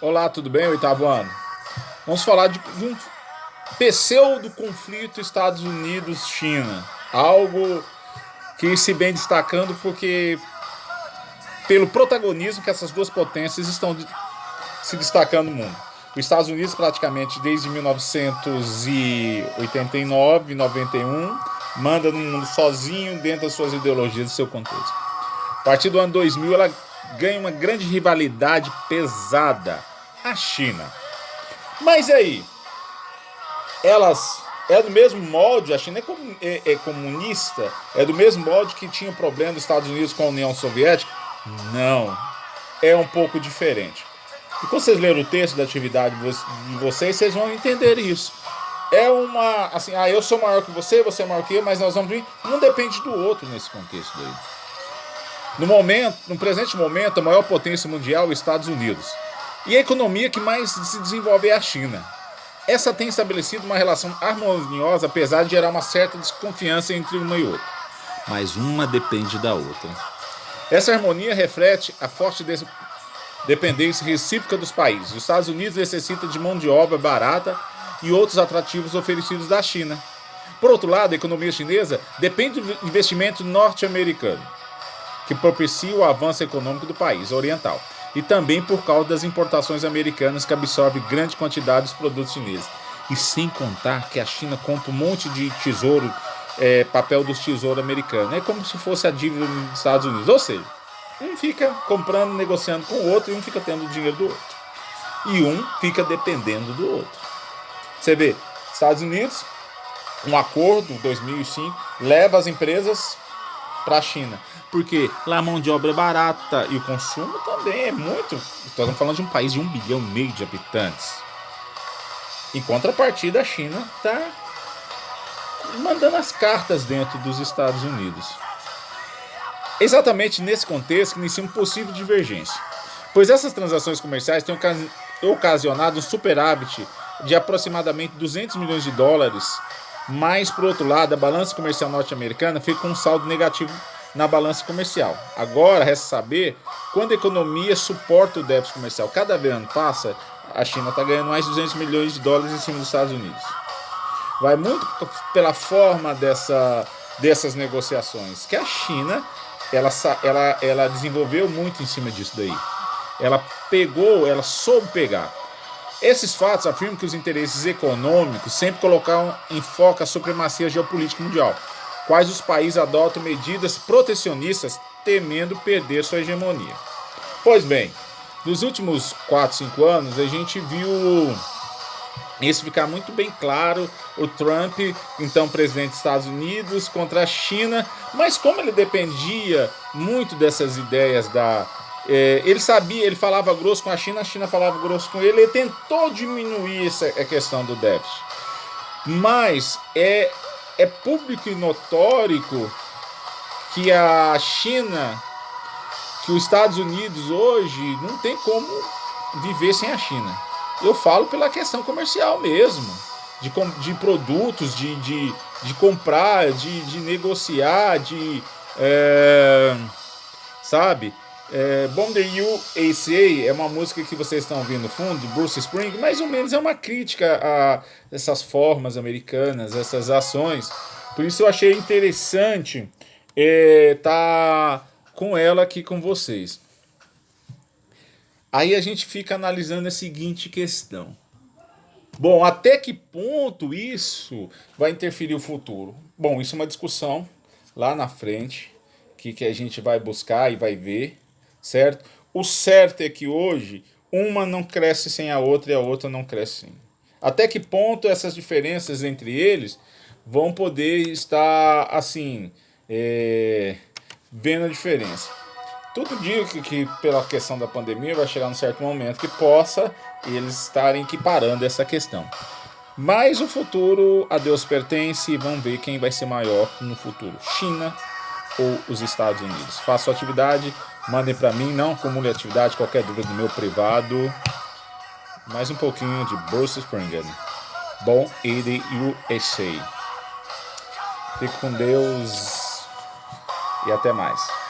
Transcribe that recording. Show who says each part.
Speaker 1: Olá, tudo bem? Oitavo ano. Vamos falar de um pseudo conflito Estados Unidos-China. Algo que se vem destacando porque pelo protagonismo que essas duas potências estão se destacando no mundo. Os Estados Unidos praticamente desde 1989, 91, manda no mundo sozinho dentro das suas ideologias e seu contexto. A partir do ano 2000 ela ganha uma grande rivalidade pesada, a China. Mas aí, elas é do mesmo molde, a China é comunista, é do mesmo molde que tinha o problema dos Estados Unidos com a União Soviética? Não, é um pouco diferente. E quando vocês lerem o texto da atividade de vocês, vocês vão entender isso. É uma, assim, eu sou maior que você é maior que eu, mas nós vamos vir, um depende do outro nesse contexto aí. No presente momento, a maior potência mundial é os Estados Unidos. E a economia que mais se desenvolve é a China. Essa tem estabelecido uma relação harmoniosa, apesar de gerar uma certa desconfiança entre uma e outra. Mas uma depende da outra. Essa harmonia reflete a forte dependência recíproca dos países. Os Estados Unidos necessitam de mão de obra barata e outros atrativos oferecidos da China. Por outro lado, a economia chinesa depende do investimento norte-americano, que propicia o avanço econômico do país oriental. E também por causa das importações americanas que absorvem grande quantidade dos produtos chineses. E sem contar que a China compra um monte de tesouro, papel dos tesouros americanos. É como se fosse a dívida dos Estados Unidos. Ou seja, um fica comprando, negociando com o outro e um fica tendo o dinheiro do outro. E um fica dependendo do outro. Você vê, Estados Unidos, um acordo, 2005, leva as empresas para a China. Porque lá a mão de obra é barata e o consumo também é muito. Estamos falando de um país de 1,5 bilhão de habitantes. Em contrapartida, a China está mandando as cartas dentro dos Estados Unidos. Exatamente nesse contexto que inicia uma possível divergência. Pois essas transações comerciais têm ocasionado um superávit de aproximadamente 200 milhões de dólares. Mas, por outro lado, a balança comercial norte-americana fica com um saldo negativo na balança comercial. Agora, resta saber quando a economia suporta o déficit comercial. Cada vez ano passa, a China está ganhando mais de 200 milhões de dólares em cima dos Estados Unidos. Vai muito pela forma dessas negociações, que a China ela desenvolveu muito em cima disso daí. Ela soube pegar. Esses fatos afirmam que os interesses econômicos sempre colocaram em foco a supremacia geopolítica mundial, quais os países adotam medidas protecionistas temendo perder sua hegemonia. Pois bem, nos últimos 4, 5 anos a gente viu isso ficar muito bem claro, o Trump, então presidente dos Estados Unidos, contra a China, mas como ele dependia muito dessas ideias ele falava grosso com a China falava grosso com ele tentou diminuir essa questão do déficit. Mas é público e notório que a China, que os Estados Unidos hoje não tem como viver sem a China. Eu falo pela questão comercial mesmo, de produtos, de comprar, de negociar, sabe? Born the USA é uma música que vocês estão ouvindo no fundo, Bruce Springsteen, mais ou menos é uma crítica a essas formas americanas, essas ações. Por isso eu achei interessante tá com ela aqui com vocês. Aí a gente fica analisando a seguinte questão. Bom, até que ponto isso vai interferir no futuro? Bom, isso é uma discussão lá na frente, que a gente vai buscar e vai ver, certo? O certo é que hoje uma não cresce sem a outra e a outra não cresce sem. Até que ponto essas diferenças entre eles vão poder estar, assim, vendo a diferença? Tudo diz que pela questão da pandemia vai chegar num certo momento que possa eles estarem equiparando essa questão. Mas o futuro a Deus pertence e vamos ver quem vai ser maior no futuro, China ou os Estados Unidos. Façam atividade, mandem para mim, não acumule atividade, qualquer dúvida no meu privado. Mais um pouquinho de Bruce Springsteen. Born in the USA. Fique com Deus e até mais.